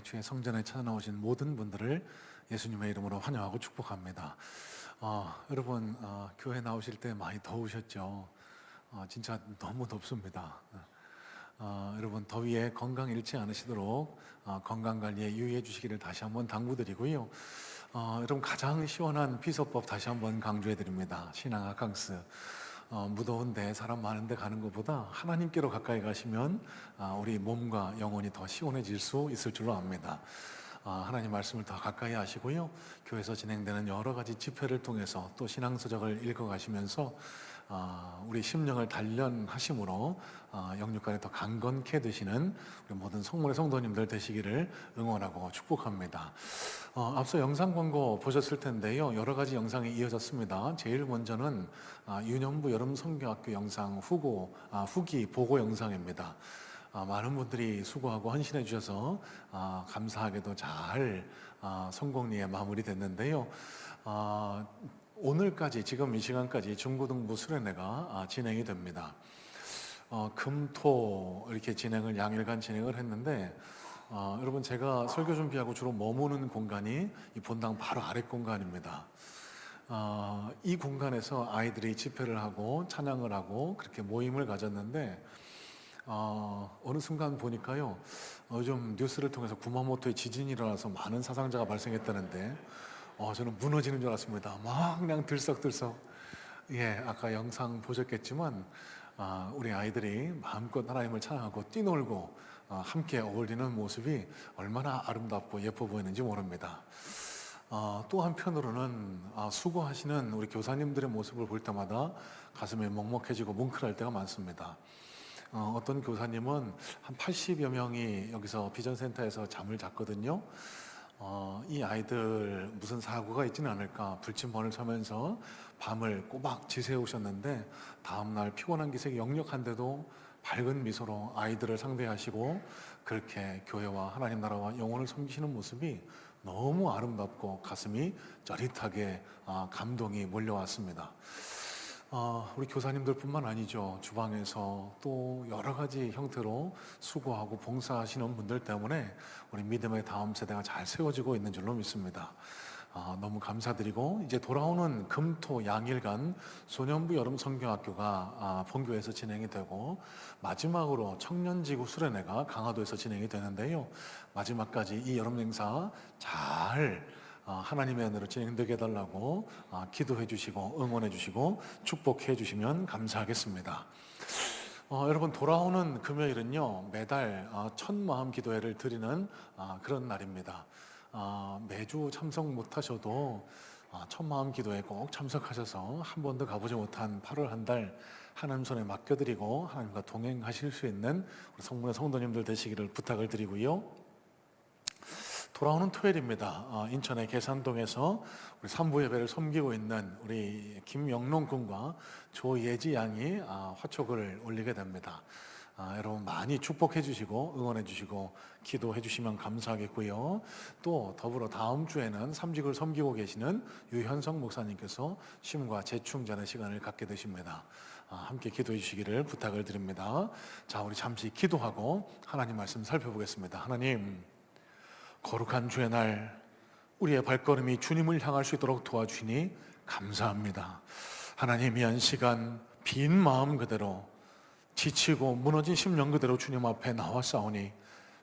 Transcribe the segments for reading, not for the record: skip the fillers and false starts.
주의 성전에 찾아나오신 모든 분들을 예수님의 이름으로 환영하고 축복합니다. 여러분 교회 나오실 때 많이 더우셨죠? 진짜 너무 덥습니다. 여러분 더위에 건강 잃지 않으시도록 건강관리에 유의해 주시기를 다시 한번 당부드리고요. 여러분 가장 시원한 비서법 다시 한번 강조해 드립니다. 신앙 아캉스. 무더운데 사람 많은데 가는 것보다 하나님께로 가까이 가시면 우리 몸과 영혼이 더 시원해질 수 있을 줄로 압니다. 하나님 말씀을 더 가까이 하시고요. 교회에서 진행되는 여러 가지 집회를 통해서 또 신앙서적을 읽어가시면서 우리 심령을 단련하심으로 영육간에 더 강건케 되시는 우리 모든 성문의 성도님들 되시기를 응원하고 축복합니다. 앞서 영상 광고 보셨을 텐데요. 여러 가지 영상이 이어졌습니다. 제일 먼저는 유년부 여름성경학교 영상 후기 보고 영상입니다. 많은 분들이 수고하고 헌신해 주셔서 감사하게도 잘 성공리에 마무리됐는데요. 오늘까지 지금 이 시간까지 중고등부 수련회가 진행이 됩니다. 금토 이렇게 진행을 양일간 진행을 했는데 여러분 제가 설교 준비하고 주로 머무는 공간이 이 본당 바로 아래 공간입니다. 이 공간에서 아이들이 집회를 하고 찬양을 하고 그렇게 모임을 가졌는데 어느 순간 보니까요, 요즘 뉴스를 통해서 구마모토에 지진이 일어나서 많은 사상자가 발생했다는데 저는 무너지는 줄 알았습니다. 막 그냥 들썩들썩. 아까 영상 보셨겠지만 우리 아이들이 마음껏 하나님을 찬양하고 뛰놀고 함께 어울리는 모습이 얼마나 아름답고 예뻐 보이는지 모릅니다. 또 한편으로는 수고하시는 우리 교사님들의 모습을 볼 때마다 가슴이 먹먹해지고 뭉클할 때가 많습니다. 어떤 교사님은 한 80여 명이 여기서 비전센터에서 잠을 잤거든요. 이 아이들 무슨 사고가 있지는 않을까 불침번을 서면서 밤을 꼬박 지새우셨는데 다음날 피곤한 기색이 역력한데도 밝은 미소로 아이들을 상대하시고 그렇게 교회와 하나님 나라와 영혼을 섬기시는 모습이 너무 아름답고 가슴이 짜릿하게 감동이 몰려왔습니다. 우리 교사님들 뿐만 아니죠. 주방에서 또 여러 가지 형태로 수고하고 봉사하시는 분들 때문에 우리 믿음의 다음 세대가 잘 세워지고 있는 줄로 믿습니다. 너무 감사드리고 이제 돌아오는 금토 양일간 소년부 여름성경학교가 본교에서 진행이 되고 마지막으로 청년지구 수련회가 강화도에서 진행이 되는데요. 마지막까지 이 여름 행사 잘 하나님의 은혜로 진행되게 해달라고 기도해 주시고 응원해 주시고 축복해 주시면 감사하겠습니다. 여러분 돌아오는 금요일은요 매달 첫 마음 기도회를 드리는 그런 날입니다. 매주 참석 못하셔도 첫 마음 기도회 꼭 참석하셔서 한 번도 가보지 못한 8월 한 달 하나님 손에 맡겨드리고 하나님과 동행하실 수 있는 우리 성문의 성도님들 되시기를 부탁을 드리고요. 돌아오는 토요일입니다. 인천의 계산동에서 우리 산부 예배를 섬기고 있는 우리 김영롱 군과 조예지 양이 화촉을 올리게 됩니다. 여러분 많이 축복해 주시고 응원해 주시고 기도해 주시면 감사하겠고요. 또 더불어 다음 주에는 삼직을 섬기고 계시는 유현성 목사님께서 심과 재충전의 시간을 갖게 되십니다. 함께 기도해 주시기를 부탁을 드립니다. 자, 우리 잠시 기도하고 하나님 말씀 살펴보겠습니다. 하나님, 거룩한 주의 날 우리의 발걸음이 주님을 향할 수 있도록 도와주시니 감사합니다. 하나님, 이 한 시간 빈 마음 그대로 지치고 무너진 심령 그대로 주님 앞에 나왔사오니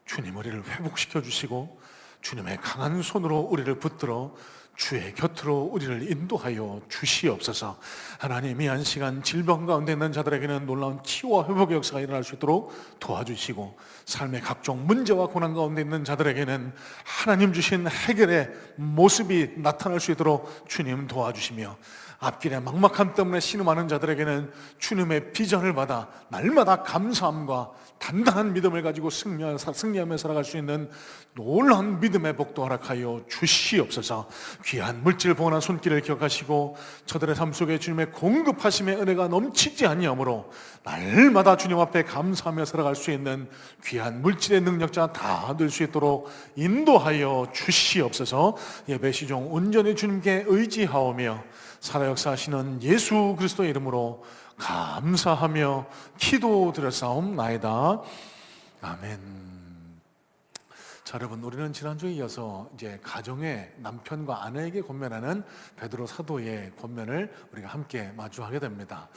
주님 우리를 회복시켜 주시고 주님의 강한 손으로 우리를 붙들어 주의 곁으로 우리를 인도하여 주시옵소서. 하나님, 이 한 시간 질병 가운데 있는 자들에게는 놀라운 치유와 회복의 역사가 일어날 수 있도록 도와주시고 삶의 각종 문제와 고난 가운데 있는 자들에게는 하나님 주신 해결의 모습이 나타날 수 있도록 주님 도와주시며 앞길의 막막함 때문에 신음하는 자들에게는 주님의 비전을 받아 날마다 감사함과 단단한 믿음을 가지고 승리하며 살아갈 수 있는 놀라운 믿음의 복도 허락하여 주시옵소서. 귀한 물질 봉헌한 손길을 기억하시고 저들의 삶 속에 주님의 공급하심의 은혜가 넘치지 아니하므로 날마다 주님 앞에 감사하며 살아갈 수 있는 귀한 물질의 능력자 다 될 수 있도록 인도하여 주시옵소서. 예배 시종 온전히 주님께 의지하오며 살아 역사하시는 예수 그리스도의 이름으로 감사하며 기도드렸사옵나이다. 아멘. 자, 여러분, 우리는 지난주에 이어서 이제 가정의 남편과 아내에게 권면하는 베드로 사도의 권면을 우리가 함께 마주하게 됩니다.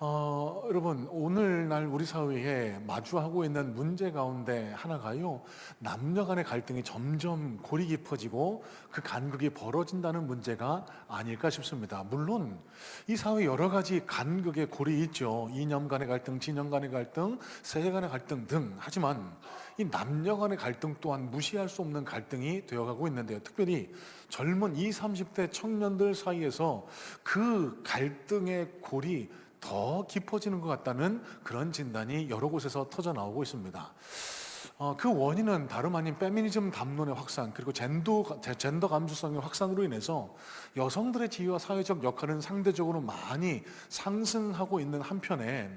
여러분, 오늘날 우리 사회에 마주하고 있는 문제 가운데 하나가요, 남녀 간의 갈등이 점점 골이 깊어지고 그 간극이 벌어진다는 문제가 아닐까 싶습니다. 물론 이 사회 여러 가지 간극의 골이 있죠. 이념 간의 갈등, 진영 간의 갈등, 세대 간의 갈등 등. 하지만 이 남녀 간의 갈등 또한 무시할 수 없는 갈등이 되어가고 있는데요. 특별히 젊은 20, 30대 청년들 사이에서 그 갈등의 골이 더 깊어지는 것 같다는 그런 진단이 여러 곳에서 터져 나오고 있습니다. 그 원인은 다름 아닌 페미니즘 담론의 확산, 그리고 젠더 감수성의 확산으로 인해서 여성들의 지위와 사회적 역할은 상대적으로 많이 상승하고 있는 한편에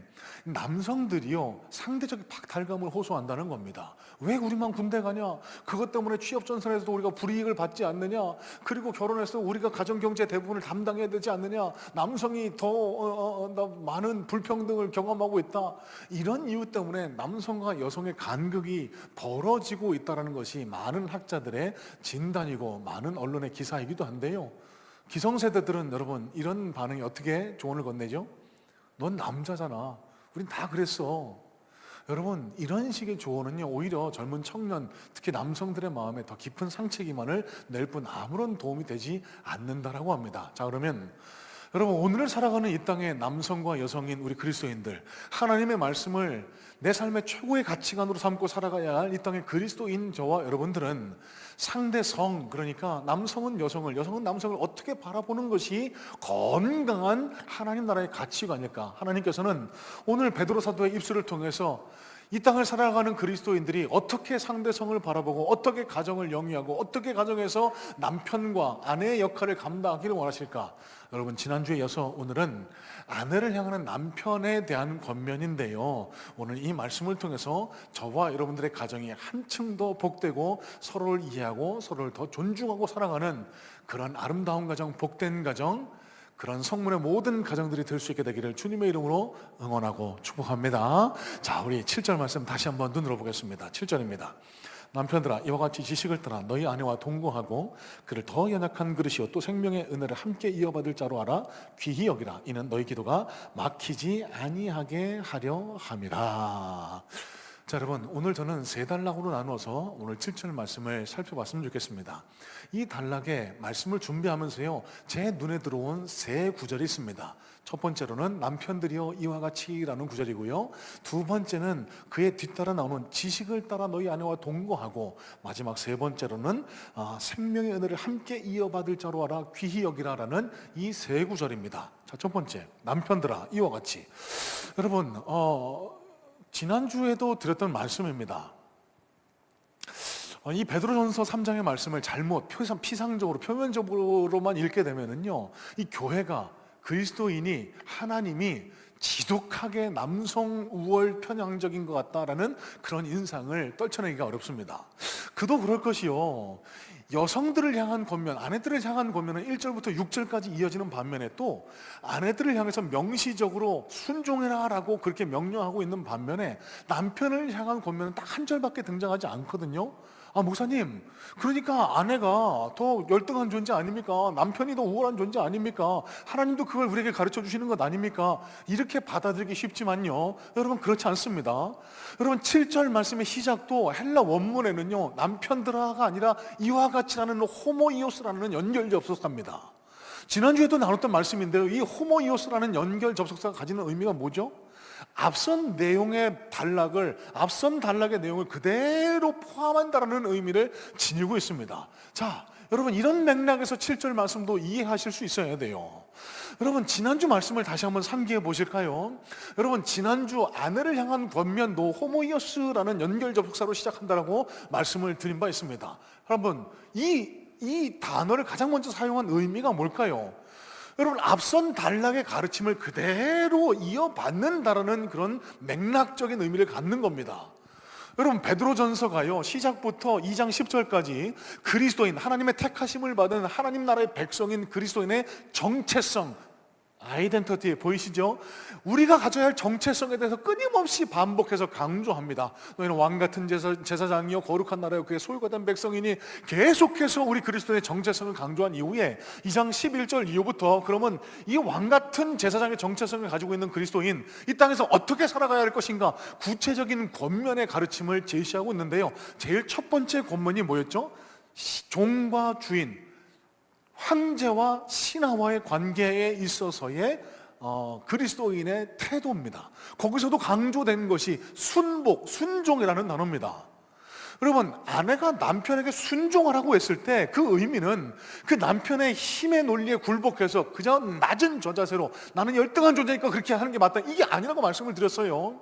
남성들이요, 상대적 박탈감을 호소한다는 겁니다. 왜 우리만 군대 가냐? 그것 때문에 취업 전선에서도 우리가 불이익을 받지 않느냐? 그리고 결혼해서 우리가 가정경제 대부분을 담당해야 되지 않느냐? 남성이 더 많은 불평등을 경험하고 있다. 이런 이유 때문에 남성과 여성의 간극이 벌어지고 있다는 것이 많은 학자들의 진단이고 많은 언론의 기사이기도 한데요. 기성세대들은 여러분, 이런 반응이 어떻게 조언을 건네죠? 넌 남자잖아. 우린 다 그랬어. 여러분, 이런 식의 조언은요, 오히려 젊은 청년, 특히 남성들의 마음에 더 깊은 상처기만을 낼 뿐 아무런 도움이 되지 않는다라고 합니다. 자, 그러면 여러분, 오늘을 살아가는 이 땅의 남성과 여성인 우리 그리스도인들, 하나님의 말씀을 내 삶의 최고의 가치관으로 삼고 살아가야 할 이 땅의 그리스도인 저와 여러분들은 상대 성, 그러니까 남성은 여성을, 여성은 남성을 어떻게 바라보는 것이 건강한 하나님 나라의 가치관일까? 하나님께서는 오늘 베드로 사도의 입술을 통해서 이 땅을 살아가는 그리스도인들이 어떻게 상대성을 바라보고 어떻게 가정을 영위하고 어떻게 가정에서 남편과 아내의 역할을 감당하기를 원하실까? 여러분, 지난주에 이어서 오늘은 아내를 향하는 남편에 대한 권면인데요, 오늘 이 말씀을 통해서 저와 여러분들의 가정이 한층 더 복되고 서로를 이해하고 서로를 더 존중하고 사랑하는 그런 아름다운 가정, 복된 가정, 그런 성문의 모든 가정들이 될 수 있게 되기를 주님의 이름으로 응원하고 축복합니다. 자, 우리 7절 말씀 다시 한번 눈으로 보겠습니다. 7절입니다. 남편들아, 이와 같이 지식을 따라 너희 아내와 동거하고 그를 더 연약한 그릇이요 또 생명의 은혜를 함께 이어받을 자로 알아 귀히 여기라. 이는 너희 기도가 막히지 아니하게 하려 함이라. 자, 여러분, 오늘 저는 세 단락으로 나누어서 오늘 7절 말씀을 살펴봤으면 좋겠습니다. 이 단락의 말씀을 준비하면서요, 제 눈에 들어온 세 구절이 있습니다. 첫 번째로는 남편들이여 이와 같이라는 구절이고요, 두 번째는 그에 뒤따라 나오는 지식을 따라 너희 아내와 동거하고, 마지막 세 번째로는 생명의 은혜를 함께 이어받을 자로 알아 귀히 여기라라는 이 세 구절입니다. 자, 첫 번째, 남편들아 이와 같이. 여러분, 지난주에도 드렸던 말씀입니다. 이 베드로전서 3장의 말씀을 잘못 피상적으로 표면적으로만 읽게 되면은요, 이 교회가, 그리스도인이, 하나님이 지독하게 남성 우월 편향적인 것 같다라는 그런 인상을 떨쳐내기가 어렵습니다. 그도 그럴 것이요, 여성들을 향한 권면, 아내들을 향한 권면은 1절부터 6절까지 이어지는 반면에 또 아내들을 향해서 명시적으로 순종해라 라고 그렇게 명령하고 있는 반면에 남편을 향한 권면은 딱 한 절밖에 등장하지 않거든요. 목사님, 그러니까 아내가 더 열등한 존재 아닙니까? 남편이 더 우월한 존재 아닙니까? 하나님도 그걸 우리에게 가르쳐 주시는 것 아닙니까? 이렇게 받아들이기 쉽지만요, 여러분, 그렇지 않습니다. 여러분, 7절 말씀의 시작도 헬라 원문에는요, 남편들아가 아니라 이와 같이라는 호모이오스라는 연결 접속사입니다. 지난주에도 나눴던 말씀인데요, 이 호모이오스라는 연결 접속사가 가지는 의미가 뭐죠? 앞선 단락의 내용을 그대로 포함한다는 의미를 지니고 있습니다. 자, 여러분, 이런 맥락에서 7절 말씀도 이해하실 수 있어야 돼요. 여러분, 지난주 말씀을 다시 한번 상기해 보실까요? 여러분, 지난주 아내를 향한 권면도 호모이오스라는 연결 접속사로 시작한다라고 말씀을 드린 바 있습니다. 여러분, 이 단어를 가장 먼저 사용한 의미가 뭘까요? 여러분, 앞선 단락의 가르침을 그대로 이어받는다라는 그런 맥락적인 의미를 갖는 겁니다. 여러분, 베드로전서가요, 시작부터 2장 10절까지 그리스도인, 하나님의 택하심을 받은 하나님 나라의 백성인 그리스도인의 정체성, 아이덴티티 보이시죠? 우리가 가져야 할 정체성에 대해서 끊임없이 반복해서 강조합니다. 너희는 왕같은 제사장이요 거룩한 나라요 그의 소유가 된 백성이니, 계속해서 우리 그리스도의 정체성을 강조한 이후에 2장 11절 이후부터 그러면 이 왕같은 제사장의 정체성을 가지고 있는 그리스도인, 이 땅에서 어떻게 살아가야 할 것인가 구체적인 권면의 가르침을 제시하고 있는데요. 제일 첫 번째 권면이 뭐였죠? 종과 주인, 황제와 신하와의 관계에 있어서의 그리스도인의 태도입니다. 거기서도 강조된 것이 순복, 순종이라는 단어입니다. 여러분, 아내가 남편에게 순종하라고 했을 때 그 의미는 그 남편의 힘의 논리에 굴복해서 그저 낮은 저자세로 나는 열등한 존재니까 그렇게 하는 게 맞다, 이게 아니라고 말씀을 드렸어요.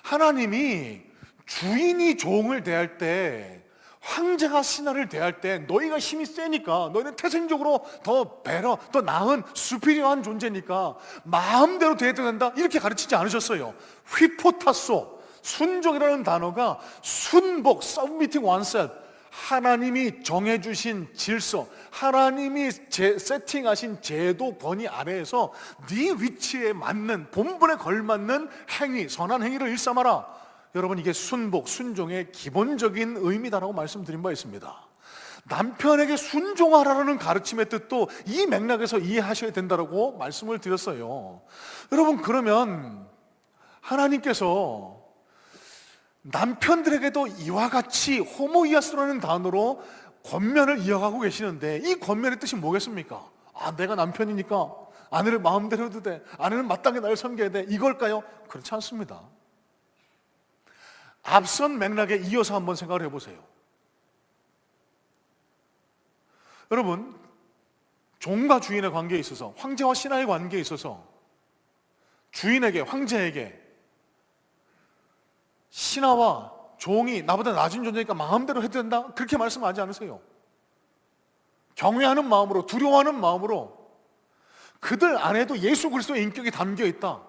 하나님이 주인이 종을 대할 때, 황제가 신하를 대할 때 너희가 힘이 세니까, 너희는 태생적으로 더 베러, 더 나은 수피리어한 존재니까 마음대로 대해도 된다, 이렇게 가르치지 않으셨어요. 휘포타소, 순종이라는 단어가 순복, submitting oneself, 하나님이 정해주신 질서, 하나님이 세팅하신 제도 권위 아래에서 네 위치에 맞는, 본분에 걸맞는 행위, 선한 행위를 일삼아라. 여러분, 이게 순복, 순종의 기본적인 의미다라고 말씀드린 바 있습니다. 남편에게 순종하라는 가르침의 뜻도 이 맥락에서 이해하셔야 된다고 말씀을 드렸어요. 여러분, 그러면 하나님께서 남편들에게도 이와 같이 호모이아스라는 단어로 권면을 이어가고 계시는데, 이 권면의 뜻이 뭐겠습니까? 내가 남편이니까 아내를 마음대로 해도 돼, 아내는 마땅히 나를 섬겨야 돼, 이걸까요? 그렇지 않습니다. 앞선 맥락에 이어서 한번 생각을 해보세요. 여러분, 종과 주인의 관계에 있어서, 황제와 신하의 관계에 있어서 주인에게, 황제에게 신하와 종이 나보다 낮은 존재니까 마음대로 해도 된다, 그렇게 말씀하지 않으세요. 경외하는 마음으로, 두려워하는 마음으로 그들 안에도 예수 그리스도의 인격이 담겨 있다,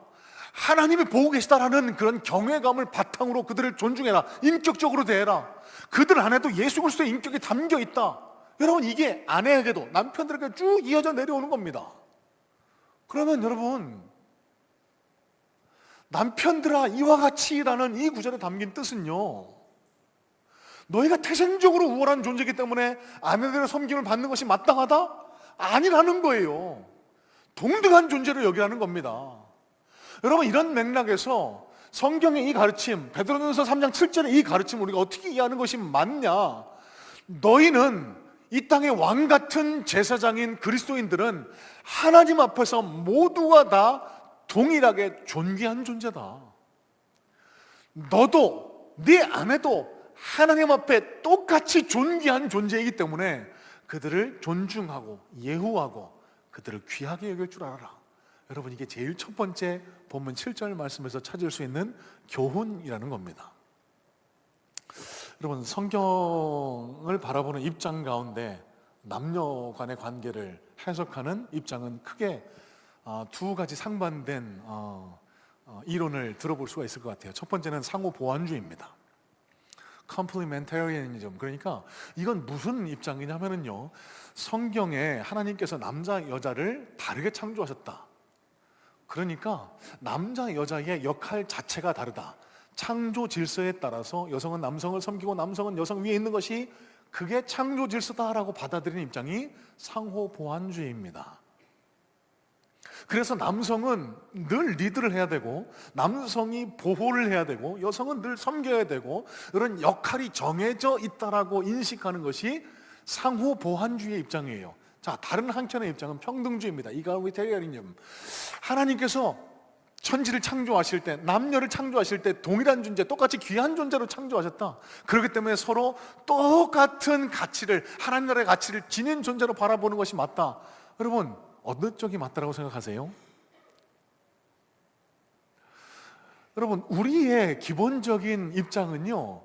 하나님이 보고 계시다라는 그런 경외감을 바탕으로 그들을 존중해라, 인격적으로 대해라, 그들 안에도 예수 그리스도의 인격이 담겨 있다. 여러분, 이게 아내에게도, 남편들에게 쭉 이어져 내려오는 겁니다. 그러면 여러분, 남편들아 이와 같이라는 이 구절에 담긴 뜻은요, 너희가 태생적으로 우월한 존재이기 때문에 아내들의 섬김을 받는 것이 마땅하다? 아니라는 거예요. 동등한 존재로 여기라는 겁니다. 여러분, 이런 맥락에서 성경의 이 가르침, 베드로전서 3장 7절의 이 가르침을 우리가 어떻게 이해하는 것이 맞냐? 너희는, 이 땅의 왕 같은 제사장인 그리스도인들은 하나님 앞에서 모두가 다 동일하게 존귀한 존재다. 너도 네 아내도 하나님 앞에 똑같이 존귀한 존재이기 때문에 그들을 존중하고 예후하고 그들을 귀하게 여길 줄 알아라. 여러분, 이게 제일 첫 번째 본문 7절 말씀에서 찾을 수 있는 교훈이라는 겁니다. 여러분, 성경을 바라보는 입장 가운데 남녀 간의 관계를 해석하는 입장은 크게 두 가지 상반된 이론을 들어볼 수가 있을 것 같아요. 첫 번째는 상호 보완주의입니다. Complementarianism. 그러니까 이건 무슨 입장이냐면요, 성경에 하나님께서 남자 여자를 다르게 창조하셨다. 그러니까 남자 여자의 역할 자체가 다르다. 창조 질서에 따라서 여성은 남성을 섬기고 남성은 여성 위에 있는 것이, 그게 창조 질서다라고 받아들이는 입장이 상호 보완주의입니다. 그래서 남성은 늘 리드를 해야 되고, 남성이 보호를 해야 되고, 여성은 늘 섬겨야 되고, 이런 역할이 정해져 있다라고 인식하는 것이 상호 보완주의의 입장이에요. 자, 다른 한편의 입장은 평등주의입니다. 이가리테리아니즘. 하나님께서 천지를 창조하실 때, 남녀를 창조하실 때 동일한 존재, 똑같이 귀한 존재로 창조하셨다. 그렇기 때문에 서로 똑같은 가치를, 하나님 나라의 가치를 지닌 존재로 바라보는 것이 맞다. 여러분, 어느 쪽이 맞다라고 생각하세요? 여러분, 우리의 기본적인 입장은요,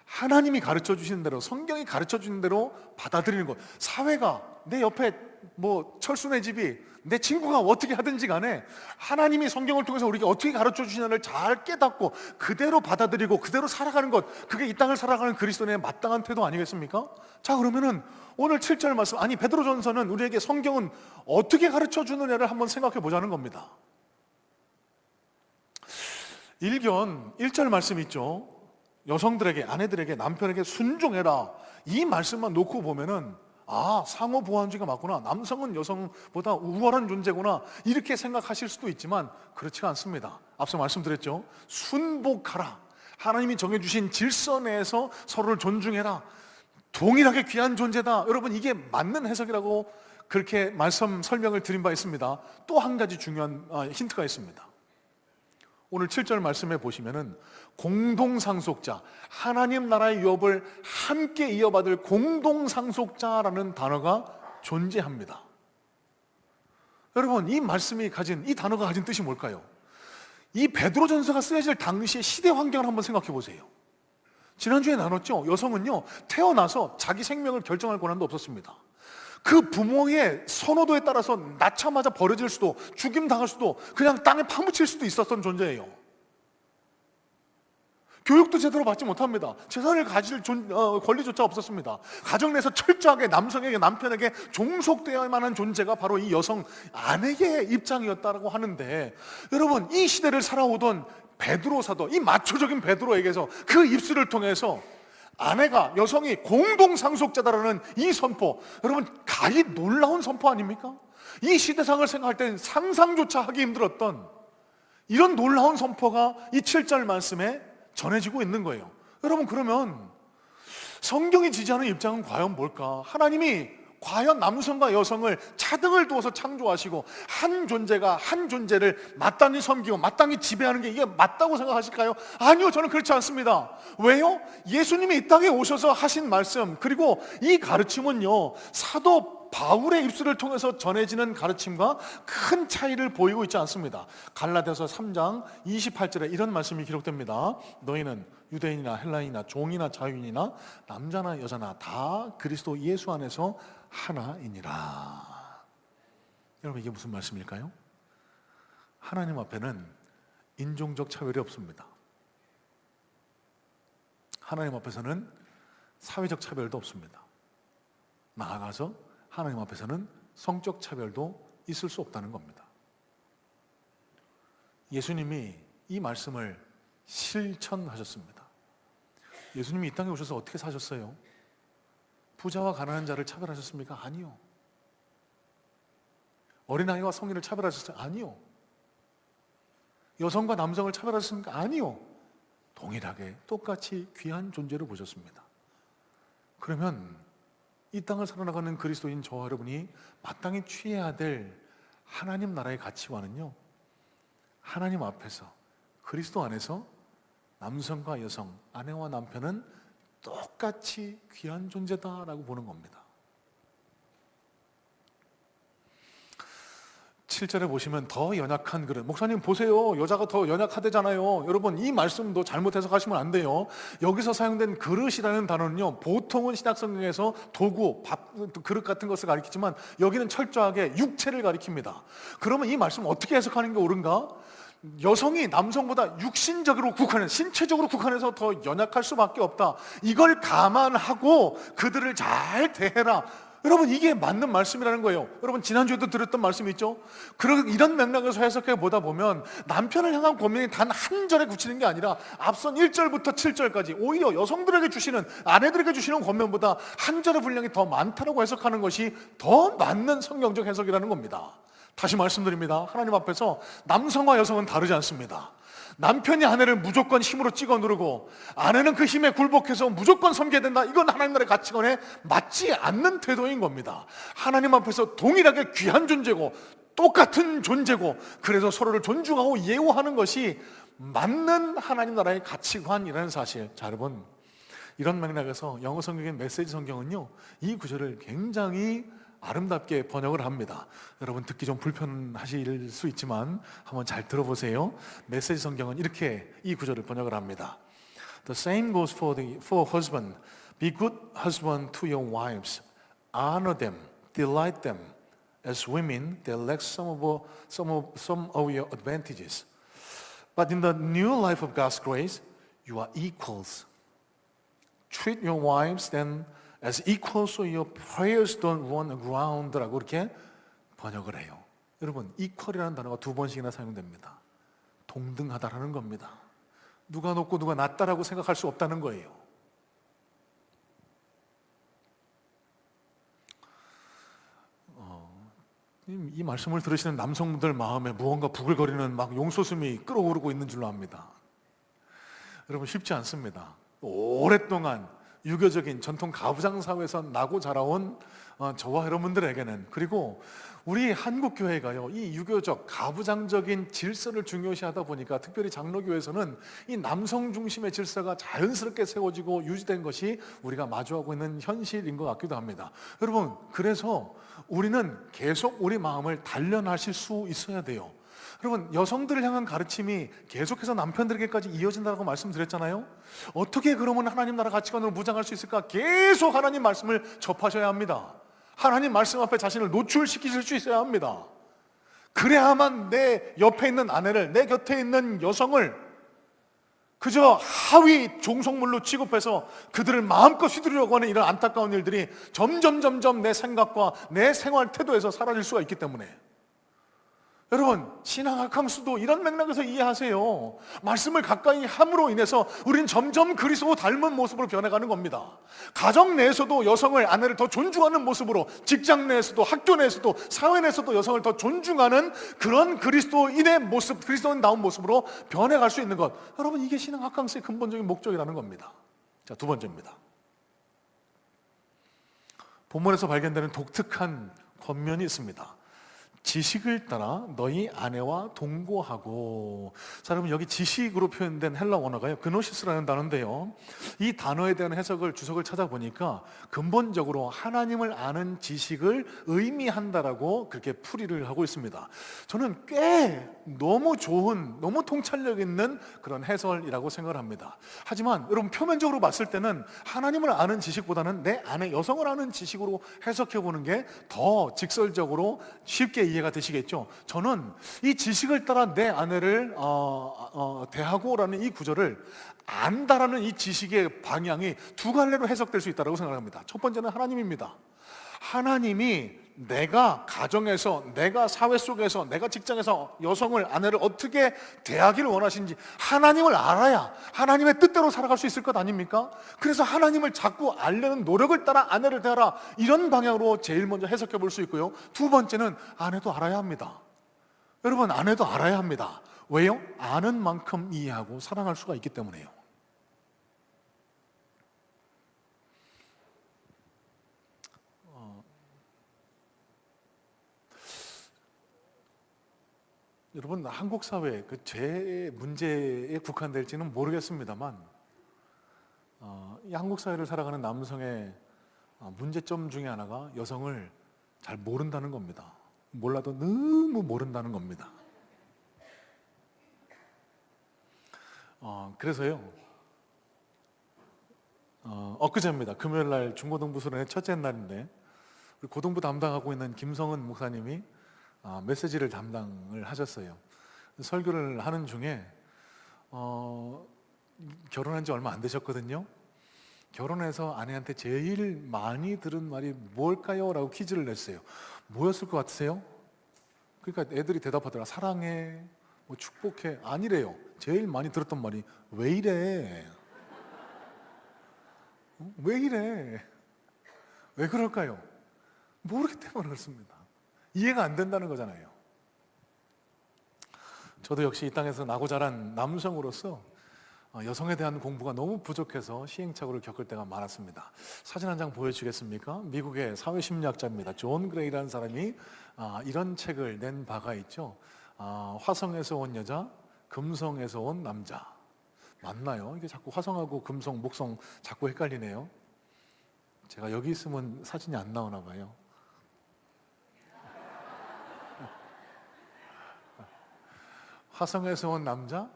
하나님이 가르쳐 주시는 대로, 성경이 가르쳐 주는 대로 받아들이는 것. 사회가, 내 옆에 뭐 철수네 집이, 내 친구가 어떻게 하든지 간에 하나님이 성경을 통해서 우리에게 어떻게 가르쳐 주시냐를 잘 깨닫고 그대로 받아들이고 그대로 살아가는 것, 그게 이 땅을 살아가는 그리스도인의 마땅한 태도 아니겠습니까? 자, 그러면은 오늘 7절 말씀, 아니 베드로전서는 우리에게 성경은 어떻게 가르쳐 주느냐를 한번 생각해 보자는 겁니다. 1견 1절 말씀 있죠. 여성들에게, 아내들에게, 남편에게 순종해라. 이 말씀만 놓고 보면은 상호 보완주의가 맞구나, 남성은 여성보다 우월한 존재구나, 이렇게 생각하실 수도 있지만 그렇지가 않습니다. 앞서 말씀드렸죠. 순복하라. 하나님이 정해주신 질서 내에서 서로를 존중해라. 동일하게 귀한 존재다. 여러분, 이게 맞는 해석이라고 그렇게 설명을 드린 바 있습니다. 또 한 가지 중요한 힌트가 있습니다. 오늘 7절 말씀에 보시면은 공동상속자, 하나님 나라의 유업을 함께 이어받을 공동상속자라는 단어가 존재합니다. 여러분, 이 말씀이 가진, 이 단어가 가진 뜻이 뭘까요? 이 베드로전서가 쓰여질 당시의 시대 환경을 한번 생각해 보세요. 지난주에 나눴죠. 여성은요, 태어나서 자기 생명을 결정할 권한도 없었습니다. 그 부모의 선호도에 따라서 낳자마자 버려질 수도, 죽임당할 수도, 그냥 땅에 파묻힐 수도 있었던 존재예요. 교육도 제대로 받지 못합니다. 재산을 가질 권리조차 없었습니다. 가정 내에서 철저하게 남성에게, 남편에게 종속되어야만 한 존재가 바로 이 여성, 아내의 입장이었다고 하는데, 여러분, 이 시대를 살아오던 베드로 사도, 이 마초적인 베드로에게서 그 입술을 통해서 아내가, 여성이 공동상속자다라는 이 선포, 여러분, 가히 놀라운 선포 아닙니까? 이 시대상을 생각할 땐 상상조차 하기 힘들었던 이런 놀라운 선포가 이 7절 말씀에 전해지고 있는 거예요. 여러분, 그러면 성경이 지지하는 입장은 과연 뭘까? 하나님이 과연 남성과 여성을 차등을 두어서 창조하시고 한 존재가 한 존재를 마땅히 섬기고 마땅히 지배하는 게 이게 맞다고 생각하실까요? 아니요, 저는 그렇지 않습니다. 왜요? 예수님이 이 땅에 오셔서 하신 말씀, 그리고 이 가르침은요, 사도 바울의 입술을 통해서 전해지는 가르침과 큰 차이를 보이고 있지 않습니다. 갈라디아서 3장 28절에 이런 말씀이 기록됩니다. 너희는 유대인이나 헬라인이나 종이나 자유인이나 남자나 여자나 다 그리스도 예수 안에서 하나이니라. 여러분, 이게 무슨 말씀일까요? 하나님 앞에는 인종적 차별이 없습니다. 하나님 앞에서는 사회적 차별도 없습니다. 나아가서 하나님 앞에서는 성적 차별도 있을 수 없다는 겁니다. 예수님이 이 말씀을 실천하셨습니다. 예수님이 이 땅에 오셔서 어떻게 사셨어요? 부자와 가난한 자를 차별하셨습니까? 아니요. 어린아이와 성인을 차별하셨어요? 아니요. 여성과 남성을 차별하셨습니까? 아니요. 동일하게 똑같이 귀한 존재로 보셨습니다. 그러면 이 땅을 살아나가는 그리스도인 저와 여러분이 마땅히 취해야 될 하나님 나라의 가치관은요, 하나님 앞에서, 그리스도 안에서 남성과 여성, 아내와 남편은 똑같이 귀한 존재다라고 보는 겁니다. 7절에 보시면 더 연약한 그릇. 목사님 보세요, 여자가 더 연약하대잖아요. 여러분, 이 말씀도 잘못 해석하시면 안 돼요. 여기서 사용된 그릇이라는 단어는요, 보통은 신약성경에서 도구, 밥, 그릇 같은 것을 가리키지만 여기는 철저하게 육체를 가리킵니다. 그러면 이 말씀 어떻게 해석하는 게 옳은가? 여성이 남성보다 육신적으로 신체적으로 국한해서 더 연약할 수밖에 없다, 이걸 감안하고 그들을 잘 대해라. 여러분, 이게 맞는 말씀이라는 거예요. 여러분, 지난주에도 들었던 말씀이 있죠? 이런 맥락에서 해석해 보다 보면 남편을 향한 권면이 단 한 절에 그치는 게 아니라 앞선 1절부터 7절까지 오히려 여성들에게 주시는, 아내들에게 주시는 권면보다 한 절의 분량이 더 많다고 해석하는 것이 더 맞는 성경적 해석이라는 겁니다. 다시 말씀드립니다. 하나님 앞에서 남성과 여성은 다르지 않습니다. 남편이 아내를 무조건 힘으로 찍어 누르고 아내는 그 힘에 굴복해서 무조건 섬겨야 된다, 이건 하나님 나라의 가치관에 맞지 않는 태도인 겁니다. 하나님 앞에서 동일하게 귀한 존재고 똑같은 존재고, 그래서 서로를 존중하고 예우하는 것이 맞는 하나님 나라의 가치관이라는 사실. 자, 여러분, 이런 맥락에서 영어 성경인 메시지 성경은요, 이 구절을 굉장히 아름답게 번역을 합니다. 여러분, 듣기 좀 불편하실 수 있지만 한번 잘 들어보세요. 메시지 성경은 이렇게 이 구절을 번역을 합니다. The same goes for husband. Be good husband to your wives. Honor them, delight them. As women, they lack some of your advantages. But in the new life of God's grace, you are equals. Treat your wives then as equals so your prayers don't run aground라고 이렇게 번역을 해요. 여러분, equal이라는 단어가 2번씩이나 사용됩니다. 동등하다라는 겁니다. 누가 높고 누가 낮다라고 생각할 수 없다는 거예요. 이 말씀을 들으시는 남성분들 마음에 무언가 부글거리는 막 용솟음이 끓어오르고 있는 줄로 압니다. 여러분, 쉽지 않습니다. 오랫동안 유교적인 전통 가부장 사회에서 나고 자라온 저와 여러분들에게는, 그리고 우리 한국 교회가요, 이 유교적 가부장적인 질서를 중요시하다 보니까 특별히 장로교회에서는 이 남성 중심의 질서가 자연스럽게 세워지고 유지된 것이 우리가 마주하고 있는 현실인 것 같기도 합니다. 여러분, 그래서 우리는 계속 우리 마음을 단련하실 수 있어야 돼요. 여러분, 여성들을 향한 가르침이 계속해서 남편들에게까지 이어진다고 말씀드렸잖아요. 어떻게 그러면 하나님 나라 가치관으로 무장할 수 있을까? 계속 하나님 말씀을 접하셔야 합니다. 하나님 말씀 앞에 자신을 노출시키실 수 있어야 합니다. 그래야만 내 옆에 있는 아내를, 내 곁에 있는 여성을 그저 하위 종속물로 취급해서 그들을 마음껏 휘두르려고 하는 이런 안타까운 일들이 점점 내 생각과 내 생활 태도에서 사라질 수가 있기 때문에, 여러분, 신앙학강수도 이런 맥락에서 이해하세요. 말씀을 가까이 함으로 인해서 우리는 점점 그리스도 닮은 모습으로 변해가는 겁니다. 가정 내에서도 여성을, 아내를 더 존중하는 모습으로, 직장 내에서도, 학교 내에서도, 사회 내에서도 여성을 더 존중하는 그런 그리스도인의 모습, 그리스도인다운 모습으로 변해갈 수 있는 것, 여러분, 이게 신앙학강수의 근본적인 목적이라는 겁니다. 자, 2번째입니다. 본문에서 발견되는 독특한 권면이 있습니다. 지식을 따라 너희 아내와 동거하고. 자, 여러분, 여기 지식으로 표현된 헬라 원어가요, 그노시스라는 단어인데요, 이 단어에 대한 해석을, 주석을 찾아보니까 근본적으로 하나님을 아는 지식을 의미한다라고 그렇게 풀이를 하고 있습니다. 저는 꽤 너무 좋은, 너무 통찰력 있는 그런 해설이라고 생각을 합니다. 하지만 여러분, 표면적으로 봤을 때는 하나님을 아는 지식보다는 내 아내, 여성을 아는 지식으로 해석해 보는 게 더 직설적으로 쉽게 이해가 되시겠죠. 저는 이 지식을 따라 내 아내를 대하고라는 이 구절을 안다라는 이 지식의 방향이 두 갈래로 해석될 수 있다고 생각합니다. 첫 번째는 하나님입니다. 하나님이 내가 가정에서, 내가 사회 속에서, 내가 직장에서 여성을, 아내를 어떻게 대하기를 원하시는지 하나님을 알아야 하나님의 뜻대로 살아갈 수 있을 것 아닙니까? 그래서 하나님을 자꾸 알려는 노력을 따라 아내를 대하라, 이런 방향으로 제일 먼저 해석해 볼 수 있고요. 두 번째는 아내도 알아야 합니다. 여러분, 아내도 알아야 합니다. 왜요? 아는 만큼 이해하고 사랑할 수가 있기 때문에요. 여러분, 한국 사회 제 문제에 국한될지는 모르겠습니다만, 이 한국 사회를 살아가는 남성의 문제점 중에 하나가 여성을 잘 모른다는 겁니다. 몰라도 너무 모른다는 겁니다. 그래서요, 엊그제입니다. 금요일날 중고등부 수련회 첫째 날인데, 우리 고등부 담당하고 있는 김성은 목사님이 메시지를 담당을 하셨어요. 설교를 하는 중에 결혼한 지 얼마 안 되셨거든요. 결혼해서 아내한테 제일 많이 들은 말이 뭘까요? 라고 퀴즈를 냈어요. 뭐였을 것 같으세요? 그러니까 애들이 대답하더라. 사랑해, 뭐 축복해. 아니래요. 제일 많이 들었던 말이 왜 이래? 왜 이래? 왜 그럴까요? 모르기 때문에 그렇습니다. 이해가 안 된다는 거잖아요. 저도 역시 이 땅에서 나고 자란 남성으로서 여성에 대한 공부가 너무 부족해서 시행착오를 겪을 때가 많았습니다. 사진 한 장 보여주시겠습니까? 미국의 사회심리학자입니다. 존 그레이라는 사람이 이런 책을 낸 바가 있죠. 화성에서 온 여자, 금성에서 온 남자. 맞나요? 이게 자꾸 화성하고 금성, 목성 자꾸 헷갈리네요. 제가 여기 있으면 사진이 안 나오나 봐요. 화성에서 온 남자,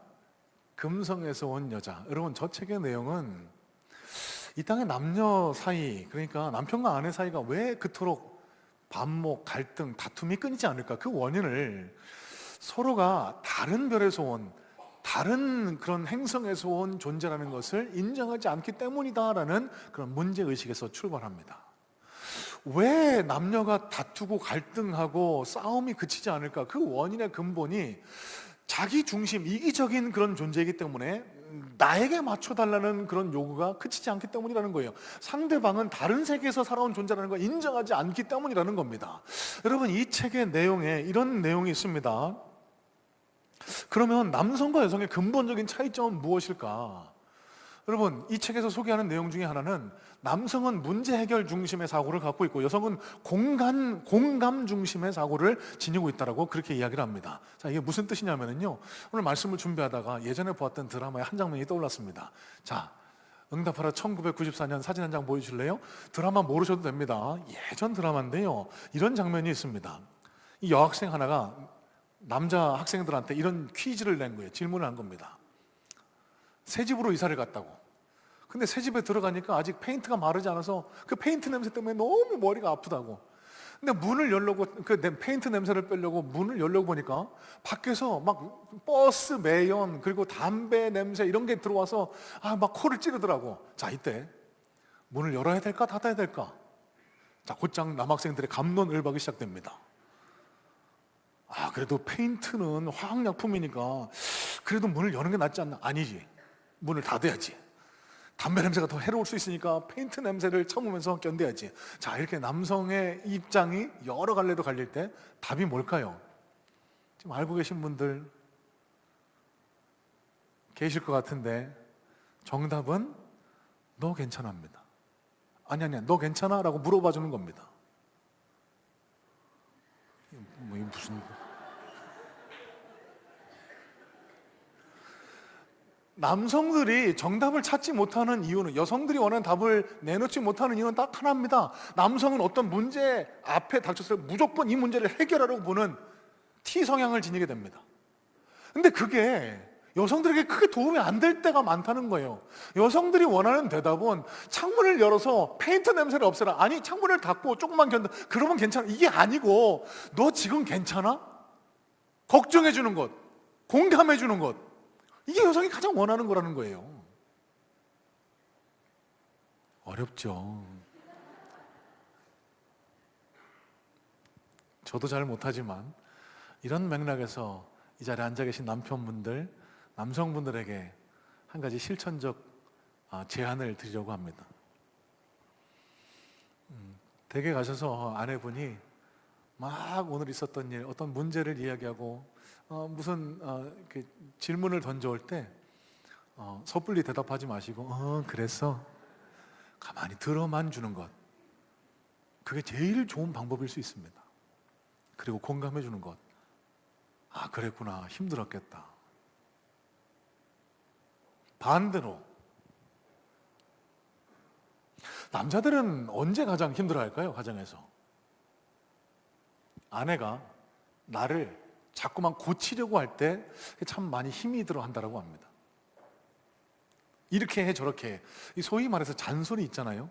금성에서 온 여자. 여러분, 저 책의 내용은 이 땅의 남녀 사이, 그러니까 남편과 아내 사이가 왜 그토록 반목, 갈등, 다툼이 끊이지 않을까? 그 원인을 서로가 다른 별에서 온, 다른 그런 행성에서 온 존재라는 것을 인정하지 않기 때문이다라는 그런 문제의식에서 출발합니다. 왜 남녀가 다투고 갈등하고 싸움이 그치지 않을까? 그 원인의 근본이 자기 중심, 이기적인 그런 존재이기 때문에 나에게 맞춰달라는 그런 요구가 그치지 않기 때문이라는 거예요. 상대방은 다른 세계에서 살아온 존재라는 걸 인정하지 않기 때문이라는 겁니다. 여러분, 이 책의 내용에 이런 내용이 있습니다. 그러면 남성과 여성의 근본적인 차이점은 무엇일까? 여러분, 이 책에서 소개하는 내용 중에 하나는 남성은 문제 해결 중심의 사고를 갖고 있고 여성은 공감 중심의 사고를 지니고 있다라고 그렇게 이야기를 합니다. 자, 이게 무슨 뜻이냐면요, 오늘 말씀을 준비하다가 예전에 보았던 드라마의 한 장면이 떠올랐습니다. 자, 응답하라 1994년 사진 한 장 보여주실래요? 드라마 모르셔도 됩니다. 예전 드라마인데요, 이런 장면이 있습니다. 이 여학생 하나가 남자 학생들한테 이런 퀴즈를 낸 거예요. 질문을 한 겁니다. 새 집으로 이사를 갔다고. 근데 새 집에 들어가니까 아직 페인트가 마르지 않아서 그 페인트 냄새 때문에 너무 머리가 아프다고. 근데 문을 열려고, 그 페인트 냄새를 빼려고 문을 열려고 보니까 밖에서 막 버스 매연 그리고 담배 냄새 이런 게 들어와서 막 코를 찌르더라고. 자, 이때 문을 열어야 될까 닫아야 될까? 자, 곧장 남학생들의 갑론을박이 시작됩니다. 그래도 페인트는 화학약품이니까 그래도 문을 여는 게 낫지 않나? 아니지, 문을 닫아야지. 담배 냄새가 더 해로울 수 있으니까 페인트 냄새를 참으면서 견뎌야지. 자, 이렇게 남성의 입장이 여러 갈래로 갈릴 때 답이 뭘까요? 지금 알고 계신 분들 계실 것 같은데 정답은 너 괜찮아입니다. 아니야, 너 괜찮아? 라고 물어봐 주는 겁니다. 이게 무슨... 남성들이 정답을 찾지 못하는 이유는, 여성들이 원하는 답을 내놓지 못하는 이유는 딱 하나입니다. 남성은 어떤 문제 앞에 닥쳤을 때 무조건 이 문제를 해결하려고 보는 T 성향을 지니게 됩니다. 근데 그게 여성들에게 크게 도움이 안 될 때가 많다는 거예요. 여성들이 원하는 대답은 창문을 열어서 페인트 냄새를 없애라. 아니, 창문을 닫고 조금만 견뎌. 그러면 괜찮아. 이게 아니고, 너 지금 괜찮아? 걱정해 주는 것, 공감해 주는 것. 이게 여성이 가장 원하는 거라는 거예요. 어렵죠. 저도 잘 못하지만 이런 맥락에서 이 자리에 앉아 계신 남편분들, 남성분들에게 한 가지 실천적 제안을 드리려고 합니다. 댁에 가셔서 아내분이 막 오늘 있었던 일, 어떤 문제를 이야기하고 무슨 이렇게 질문을 던져올 때 섣불리 대답하지 마시고 그래서 가만히 들어만 주는 것, 그게 제일 좋은 방법일 수 있습니다. 그리고 공감해 주는 것. 그랬구나, 힘들었겠다. 반대로 남자들은 언제 가장 힘들어할까요? 가정에서 아내가 나를 자꾸만 고치려고 할 때 참 많이 힘이 들어 한다고 합니다. 이렇게 해 저렇게 해. 이 소위 말해서 잔소리 있잖아요.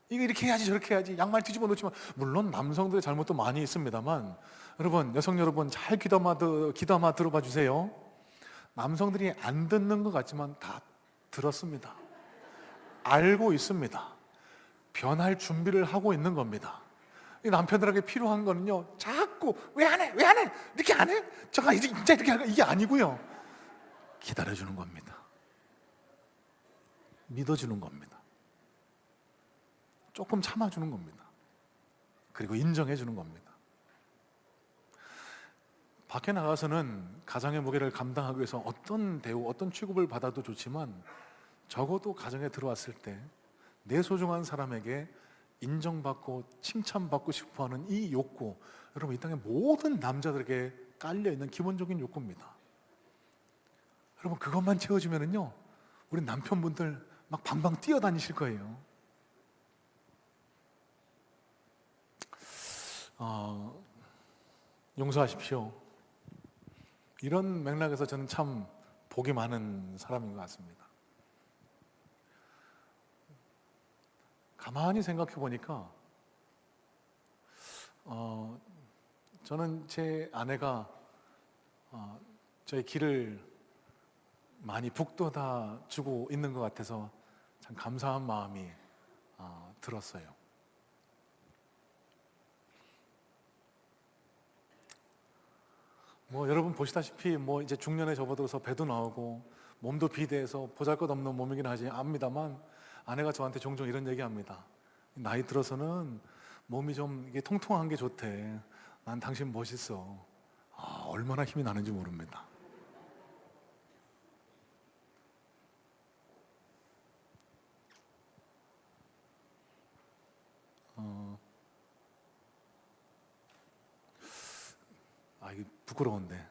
이거 이렇게 해야지 저렇게 해야지, 양말 뒤집어 놓지만, 물론 남성들의 잘못도 많이 있습니다만, 여러분, 여성 여러분 잘 귀담아 들어봐 주세요. 남성들이 안 듣는 것 같지만 다 들었습니다. 알고 있습니다. 변할 준비를 하고 있는 겁니다. 이 남편들에게 필요한 거는요, 자꾸 왜 안 해? 왜 안 해? 이렇게 안 해? 잠깐 이제 진짜 이렇게 할까? 이게 아니고요, 기다려주는 겁니다. 믿어주는 겁니다. 조금 참아주는 겁니다. 그리고 인정해주는 겁니다. 밖에 나가서는 가정의 무게를 감당하기 위해서 어떤 대우, 어떤 취급을 받아도 좋지만 적어도 가정에 들어왔을 때 내 소중한 사람에게 인정받고 칭찬받고 싶어하는 이 욕구, 여러분, 이 땅의 모든 남자들에게 깔려있는 기본적인 욕구입니다. 여러분, 그것만 채워주면은요, 우리 남편분들 막 방방 뛰어다니실 거예요. 용서하십시오. 이런 맥락에서 저는 참 복이 많은 사람인 것 같습니다. 가만히 생각해 보니까 저는 제 아내가 저의 길을 많이 북돋아 주고 있는 것 같아서 참 감사한 마음이 들었어요. 여러분 보시다시피 이제 중년에 접어들어서 배도 나오고 몸도 비대해서 보잘것없는 몸이긴 하지 압니다만, 아내가 저한테 종종 이런 얘기합니다. 나이 들어서는 몸이 좀 이게 통통한 게 좋대. 난 당신 멋있어. 얼마나 힘이 나는지 모릅니다. 이게 부끄러운데.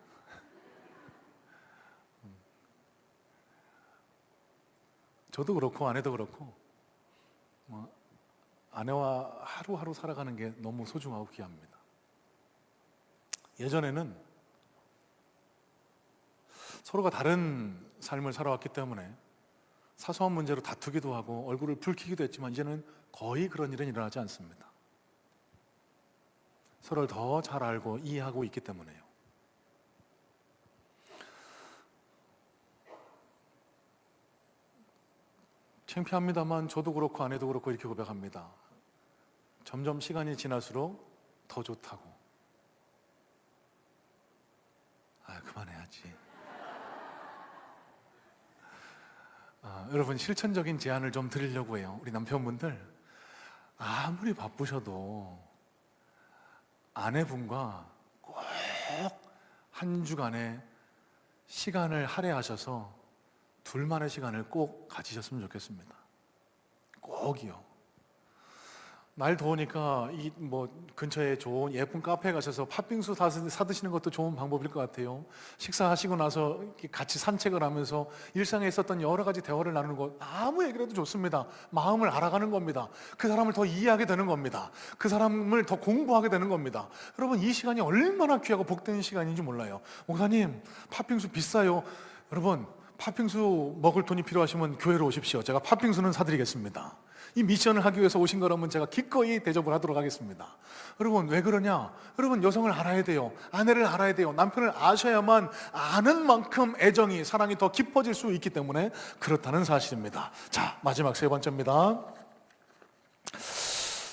저도 그렇고 아내도 그렇고 아내와 하루하루 살아가는 게 너무 소중하고 귀합니다. 예전에는 서로가 다른 삶을 살아왔기 때문에 사소한 문제로 다투기도 하고 얼굴을 붉히기도 했지만, 이제는 거의 그런 일은 일어나지 않습니다. 서로를 더 잘 알고 이해하고 있기 때문에요. 창피합니다만 저도 그렇고 아내도 그렇고 이렇게 고백합니다. 점점 시간이 지날수록 더 좋다고. 그만해야지. 여러분, 실천적인 제안을 좀 드리려고 해요. 우리 남편분들, 아무리 바쁘셔도 아내분과 꼭 한 주간에 시간을 할애하셔서 둘만의 시간을 꼭 가지셨으면 좋겠습니다. 꼭이요. 날 더우니까 근처에 좋은 예쁜 카페에 가셔서 팥빙수 사드시는 것도 좋은 방법일 것 같아요. 식사하시고 나서 같이 산책을 하면서 일상에 있었던 여러 가지 대화를 나누는 것, 아무 얘기라도 좋습니다. 마음을 알아가는 겁니다. 그 사람을 더 이해하게 되는 겁니다. 그 사람을 더 공부하게 되는 겁니다. 여러분, 이 시간이 얼마나 귀하고 복된 시간인지 몰라요. 목사님, 팥빙수 비싸요. 여러분, 팥빙수 먹을 돈이 필요하시면 교회로 오십시오. 제가 팥빙수는 사드리겠습니다. 이 미션을 하기 위해서 오신 거라면 제가 기꺼이 대접을 하도록 하겠습니다. 여러분, 왜 그러냐? 여러분, 여성을 알아야 돼요. 아내를 알아야 돼요. 남편을 아셔야만 아는 만큼 애정이, 사랑이 더 깊어질 수 있기 때문에 그렇다는 사실입니다. 자, 마지막 세 번째입니다.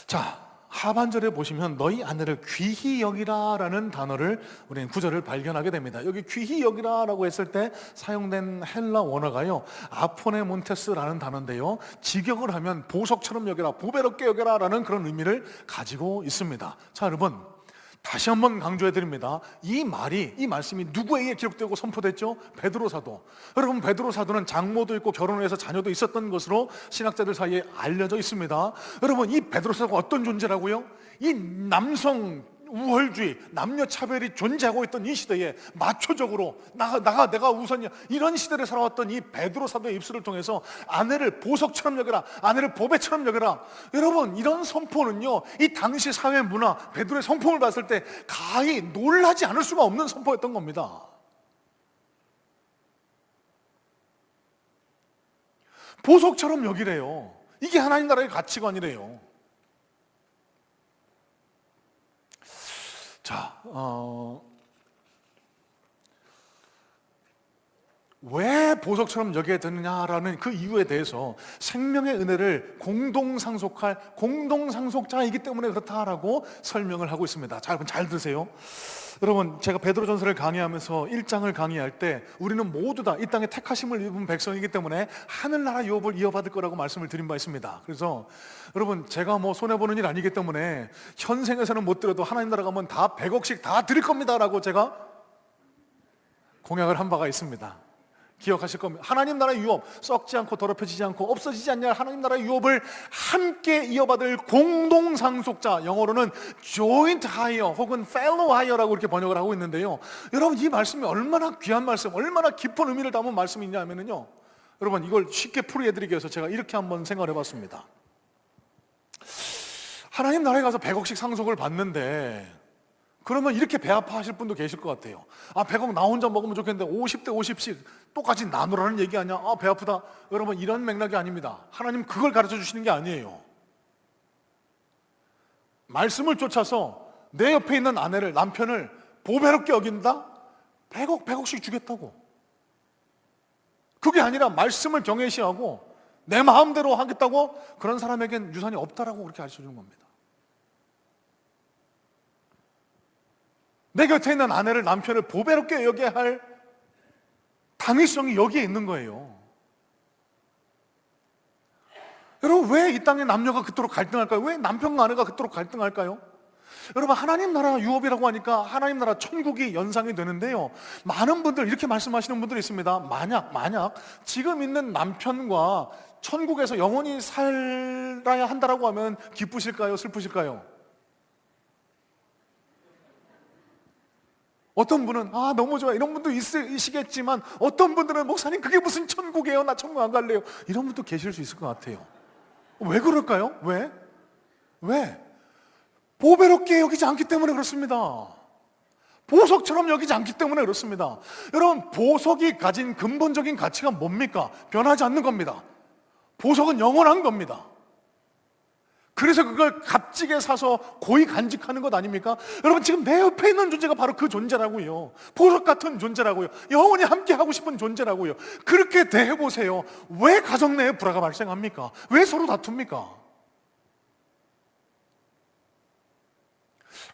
자, 하반절에 보시면 너희 아내를 귀히 여기라 라는 단어를, 우리는 구절을 발견하게 됩니다. 여기 귀히 여기라 라고 했을 때 사용된 헬라 원어가요, 아포네몬테스라는 단어인데요, 직역을 하면 보석처럼 여겨라, 보배롭게 여겨라 라는 그런 의미를 가지고 있습니다. 자, 여러분, 다시 한번 강조해 드립니다. 이 말씀이 누구에게 기록되고 선포됐죠? 베드로 사도. 여러분, 베드로 사도는 장모도 있고 결혼을 해서 자녀도 있었던 것으로 신학자들 사이에 알려져 있습니다. 여러분, 이 베드로 사도가 어떤 존재라고요? 이 남성 우월주의, 남녀 차별이 존재하고 있던 이 시대에 마초적으로 내가 우선이야, 이런 시대를 살아왔던 이 베드로 사도의 입술을 통해서 아내를 보석처럼 여겨라, 아내를 보배처럼 여겨라. 여러분, 이런 선포는요, 이 당시 사회 문화, 베드로의 성품을 봤을 때 가히 놀라지 않을 수가 없는 선포였던 겁니다. 보석처럼 여기래요. 이게 하나님 나라의 가치관이래요. 자, 왜 보석처럼 여겨야 되느냐라는 그 이유에 대해서 생명의 은혜를 공동상속할 공동상속자이기 때문에 그렇다라고 설명을 하고 있습니다. 자, 여러분 잘 들으세요. 여러분, 제가 베드로전서를 강의하면서 1장을 강의할 때 우리는 모두 다 이 땅에 택하심을 입은 백성이기 때문에 하늘나라 유업을 이어받을 거라고 말씀을 드린 바 있습니다. 그래서 여러분, 제가 손해보는 일 아니기 때문에 현생에서는 못 드려도 하나님 나라 가면 다 100억씩 다 드릴 겁니다 라고 제가 공약을 한 바가 있습니다. 기억하실 겁니다. 하나님 나라의 유업, 썩지 않고 더럽혀지지 않고 없어지지 않냐 하나님 나라의 유업을 함께 이어받을 공동상속자, 영어로는 joint hire 혹은 fellow hire라고 이렇게 번역을 하고 있는데요, 여러분, 이 말씀이 얼마나 귀한 말씀, 얼마나 깊은 의미를 담은 말씀이냐 하면요, 여러분, 이걸 쉽게 풀이해드리기 위해서 제가 이렇게 한번 생각을 그러면 이렇게 배 아파하실 분도 계실 것 같아요. 100억 나 혼자 먹으면 좋겠는데 50대 50씩 똑같이 나누라는 얘기 아니야? 배 아프다. 여러분, 이런 맥락이 아닙니다. 하나님 그걸 가르쳐 주시는 게 아니에요. 말씀을 쫓아서 내 옆에 있는 아내를, 남편을 보배롭게 여긴다? 100억씩 주겠다고. 그게 아니라 말씀을 경외시하고 내 마음대로 하겠다고, 그런 사람에겐 유산이 없다라고 그렇게 가르쳐 주는 겁니다. 내 곁에 있는 아내를, 남편을 보배롭게 여겨야 할 당위성이 여기에 있는 거예요. 여러분, 왜 이 땅의 남녀가 그토록 갈등할까요? 왜 남편과 아내가 그토록 갈등할까요? 여러분, 하나님 나라 유업이라고 하니까 하나님 나라 천국이 연상이 되는데요, 많은 분들 이렇게 말씀하시는 분들이 있습니다. 만약 지금 있는 남편과 천국에서 영원히 살아야 한다라고 하면 기쁘실까요? 슬프실까요? 어떤 분은 너무 좋아, 이런 분도 있으시겠지만, 어떤 분들은 목사님 그게 무슨 천국이에요, 나 천국 안 갈래요, 이런 분도 계실 수 있을 것 같아요. 왜 그럴까요? 왜? 보배롭게 여기지 않기 때문에 그렇습니다. 보석처럼 여기지 않기 때문에 그렇습니다. 여러분, 보석이 가진 근본적인 가치가 뭡니까? 변하지 않는 겁니다. 보석은 영원한 겁니다. 그래서 그걸 값지게 사서 고이 간직하는 것 아닙니까? 여러분, 지금 내 옆에 있는 존재가 바로 그 존재라고요. 보석 같은 존재라고요. 영원히 함께 하고 싶은 존재라고요. 그렇게 대해보세요. 왜 가정 내에 불화가 발생합니까? 왜 서로 다툽니까?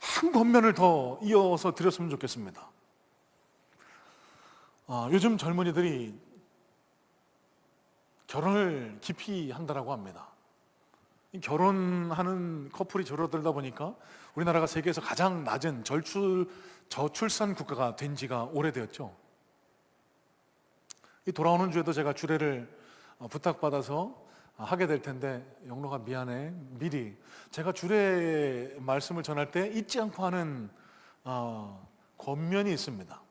한 권면을 더 이어서 드렸으면 좋겠습니다. 요즘 젊은이들이 결혼을 기피 한다라고 합니다. 결혼하는 커플이 줄어들다 보니까 우리나라가 세계에서 가장 낮은 저출산 국가가 된 지가 오래되었죠. 이 돌아오는 주에도 제가 주례를 부탁받아서 하게 될 텐데, 영로가 미안해, 미리 제가 주례 말씀을 전할 때 잊지 않고 하는 권면이 있습니다.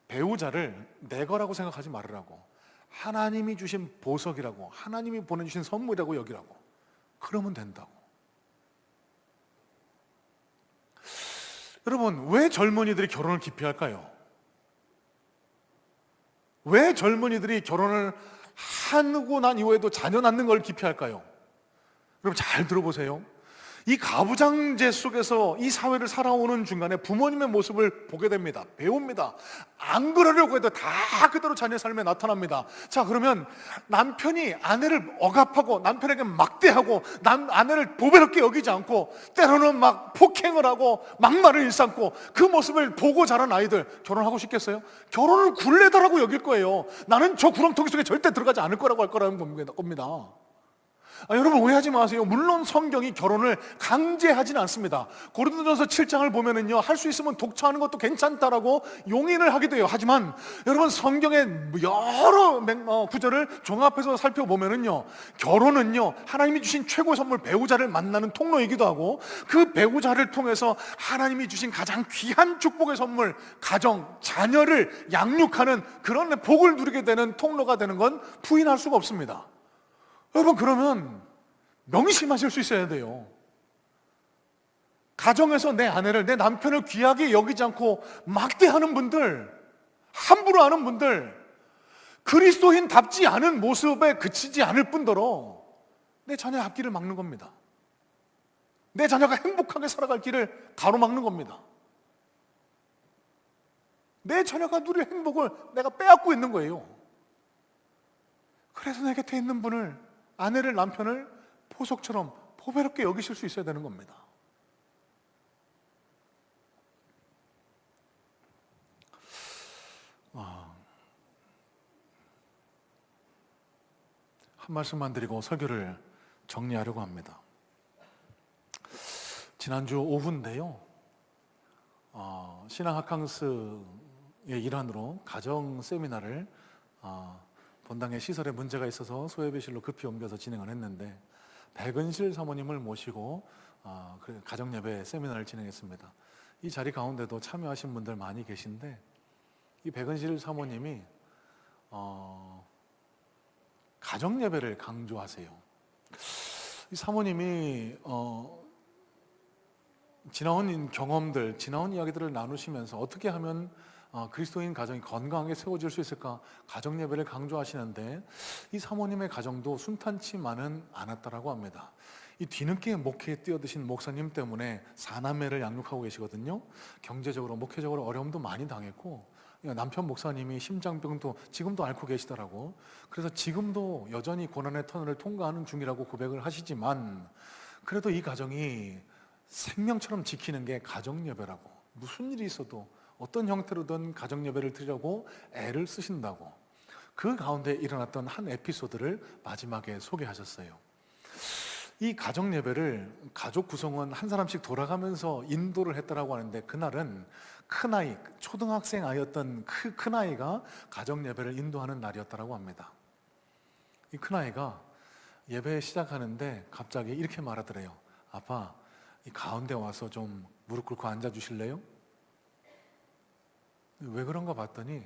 배우자를 내 거라고 생각하지 말으라고. 하나님이 주신 보석이라고, 하나님이 보내주신 선물이라고 여기라고. 그러면 된다고. 여러분, 왜 젊은이들이 결혼을 기피할까요? 왜 젊은이들이 결혼을 하고 난 이후에도 자녀 낳는 걸 기피할까요? 여러분, 잘 들어보세요. 이 가부장제 속에서 이 사회를 살아오는 중간에 부모님의 모습을 보게 됩니다. 배웁니다. 안 그러려고 해도 다 그대로 자녀 삶에 나타납니다. 자, 그러면 남편이 아내를 억압하고 남편에게 막대하고 아내를 보배롭게 여기지 않고 때로는 막 폭행을 하고 막말을 일삼고 그 모습을 보고 자란 아이들, 결혼하고 싶겠어요? 결혼을 굴레다라고 여길 거예요. 나는 저 구렁텅이 속에 절대 들어가지 않을 거라고 할 거라는 겁니다. 여러분, 오해하지 마세요. 물론 성경이 결혼을 강제하지는 않습니다. 고린도전서 7장을 보면은요, 할 수 있으면 독처하는 것도 괜찮다라고 용인을 하기도 해요. 하지만 여러분, 성경의 여러 구절을 종합해서 살펴보면은요, 결혼은요, 하나님이 주신 최고의 선물 배우자를 만나는 통로이기도 하고, 그 배우자를 통해서 하나님이 주신 가장 귀한 축복의 선물, 가정, 자녀를 양육하는 그런 복을 누리게 되는 통로가 되는 건 부인할 수가 없습니다. 여러분, 그러면 명심하실 수 있어야 돼요. 가정에서 내 아내를, 내 남편을 귀하게 여기지 않고 막대하는 분들, 함부로 하는 분들, 그리스도인답지 않은 모습에 그치지 않을 뿐더러 내 자녀의 앞길을 막는 겁니다. 내 자녀가 행복하게 살아갈 길을 가로막는 겁니다. 내 자녀가 누릴 행복을 내가 빼앗고 있는 거예요. 그래서 내 곁에 있는 분을, 아내를, 남편을 보석처럼 보배롭게 여기실 수 있어야 되는 겁니다. 한 말씀만 드리고 설교를 정리하려고 합니다. 지난주 오후인데요, 신앙하캉스의 일환으로 가정 세미나를 본당의 시설에 문제가 있어서 소예배실로 급히 옮겨서 진행을 했는데, 백은실 사모님을 모시고 가정예배 세미나를 진행했습니다. 이 자리 가운데도 참여하신 분들 많이 계신데, 이 백은실 사모님이 가정예배를 강조하세요. 이 사모님이 지나온 경험들, 지나온 이야기들을 나누시면서 어떻게 하면 그리스도인 가정이 건강하게 세워질 수 있을까 가정 예배를 강조하시는데, 이 사모님의 가정도 순탄치만은 않았다라고 합니다. 이 뒤늦게 목회에 뛰어드신 목사님 때문에 4남매를 양육하고 계시거든요. 경제적으로 목회적으로 어려움도 많이 당했고, 남편 목사님이 심장병도 지금도 앓고 계시더라고. 그래서 지금도 여전히 고난의 터널을 통과하는 중이라고 고백을 하시지만, 그래도 이 가정이 생명처럼 지키는 게 가정 예배라고, 무슨 일이 있어도 어떤 형태로든 가정 예배를 드리려고 애를 쓰신다고, 그 가운데 일어났던 한 에피소드를 마지막에 소개하셨어요. 이 가정 예배를 가족 구성원 한 사람씩 돌아가면서 인도를 했다라고 하는데, 그날은 큰아이, 초등학생 아이였던 큰아이가 가정 예배를 인도하는 날이었다라고 합니다. 이 큰아이가 예배 시작하는데 갑자기 이렇게 말하더래요. 아빠, 이 가운데 와서 좀 무릎 꿇고 앉아 주실래요? 왜 그런가 봤더니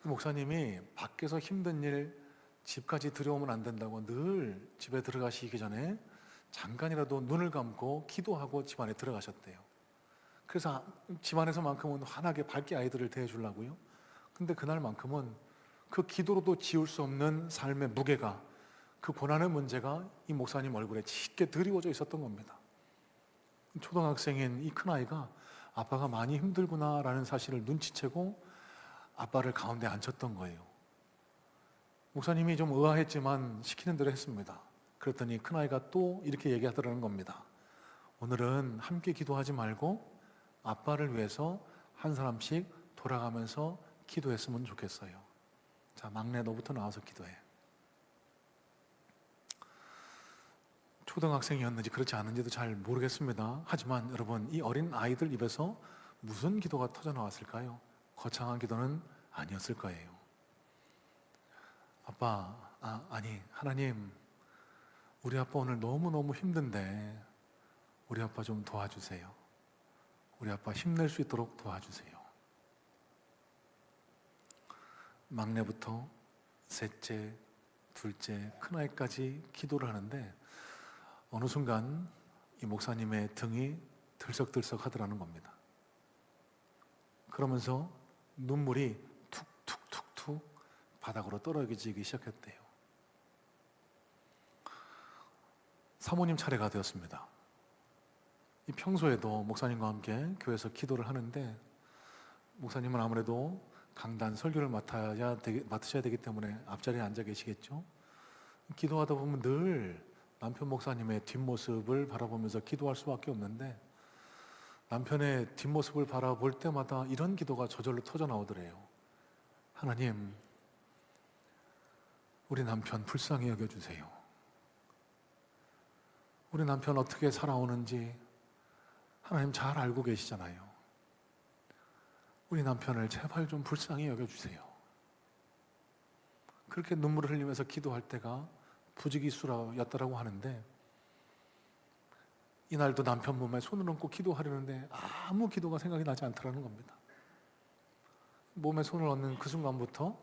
목사님이 밖에서 힘든 일 집까지 들여오면 안 된다고 늘 집에 들어가시기 전에 잠깐이라도 눈을 감고 기도하고 집 안에 들어가셨대요. 그래서 집안에서만큼은 환하게 밝게 아이들을 대해주려고요. 근데 그날만큼은 그 기도로도 지울 수 없는 삶의 무게가, 그 고난의 문제가 이 목사님 얼굴에 짙게 드리워져 있었던 겁니다. 초등학생인 이 큰아이가 아빠가 많이 힘들구나라는 사실을 눈치채고 아빠를 가운데 앉혔던 거예요. 목사님이 좀 의아했지만 시키는 대로 했습니다. 그랬더니 큰아이가 또 이렇게 얘기하더라는 겁니다. 오늘은 함께 기도하지 말고 아빠를 위해서 한 사람씩 돌아가면서 기도했으면 좋겠어요. 자, 막내 너부터 나와서 기도해. 초등학생이었는지 그렇지 않은지도 잘 모르겠습니다. 하지만 여러분, 이 어린 아이들 입에서 무슨 기도가 터져나왔을까요? 거창한 기도는 아니었을 거예요. 아빠, 아니 하나님, 우리 아빠 오늘 너무너무 힘든데 우리 아빠 좀 도와주세요. 우리 아빠 힘낼 수 있도록 도와주세요. 막내부터 셋째, 둘째, 큰아이까지 기도를 하는데 어느 순간 이 목사님의 등이 들썩들썩 하더라는 겁니다. 그러면서 눈물이 툭툭툭툭 바닥으로 떨어지기 시작했대요. 사모님 차례가 되었습니다. 이 평소에도 목사님과 함께 교회에서 기도를 하는데, 목사님은 아무래도 강단 설교를 맡으셔야 되기 때문에 앞자리에 앉아 계시겠죠. 기도하다 보면 늘 남편 목사님의 뒷모습을 바라보면서 기도할 수밖에 없는데, 남편의 뒷모습을 바라볼 때마다 이런 기도가 저절로 터져 나오더래요. 하나님, 우리 남편 불쌍히 여겨주세요. 우리 남편 어떻게 살아오는지 하나님 잘 알고 계시잖아요. 우리 남편을 제발 좀 불쌍히 여겨주세요. 그렇게 눈물을 흘리면서 기도할 때가 부지기수였다라고 하는데, 이날도 남편 몸에 손을 얹고 기도하려는데 아무 기도가 생각이 나지 않더라는 겁니다. 몸에 손을 얹는 그 순간부터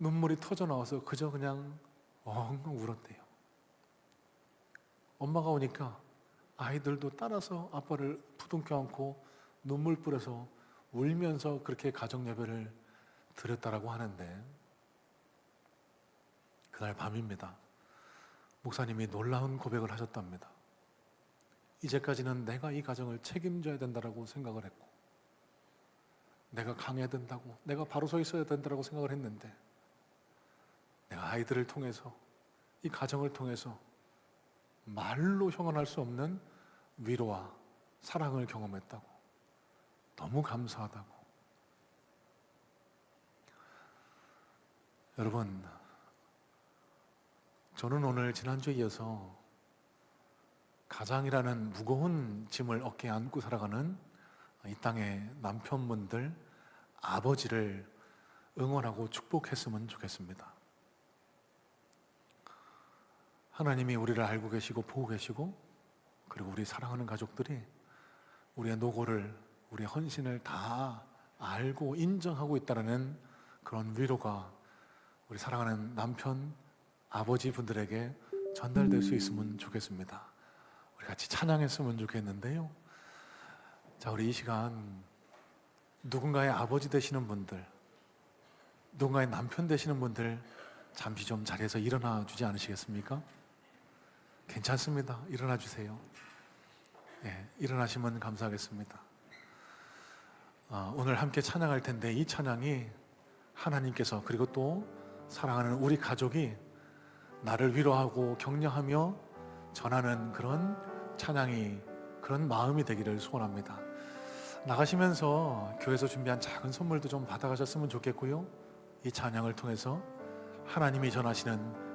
눈물이 터져 나와서 그저 그냥 엉엉 울었대요. 엄마가 오니까 아이들도 따라서 아빠를 부둥켜 안고 눈물 뿌려서 울면서 그렇게 가정 예배를 드렸다라고 하는데, 그날 밤입니다. 목사님이 놀라운 고백을 하셨답니다. 이제까지는 내가 이 가정을 책임져야 된다고 생각을 했고, 내가 강해야 된다고, 내가 바로 서 있어야 된다고 생각을 했는데, 내가 아이들을 통해서, 이 가정을 통해서 말로 형언할 수 없는 위로와 사랑을 경험했다고, 너무 감사하다고. 여러분, 저는 오늘 지난주에 이어서 가장이라는 무거운 짐을 어깨에 안고 살아가는 이 땅의 남편분들, 아버지를 응원하고 축복했으면 좋겠습니다. 하나님이 우리를 알고 계시고 보고 계시고, 그리고 우리 사랑하는 가족들이 우리의 노고를, 우리의 헌신을 다 알고 인정하고 있다는 그런 위로가 우리 사랑하는 남편, 아버지 분들에게 전달될 수 있으면 좋겠습니다. 우리 같이 찬양했으면 좋겠는데요. 자, 우리 이 시간 누군가의 아버지 되시는 분들, 누군가의 남편 되시는 분들 잠시 좀 자리에서 일어나 주지 않으시겠습니까? 괜찮습니다. 일어나 주세요. 일어나시면 감사하겠습니다. 오늘 함께 찬양할 텐데 이 찬양이 하나님께서 그리고 또 사랑하는 우리 가족이 나를 위로하고 격려하며 전하는 그런 찬양이, 그런 마음이 되기를 소원합니다. 나가시면서 교회에서 준비한 작은 선물도 좀 받아가셨으면 좋겠고요. 이 찬양을 통해서 하나님이 전하시는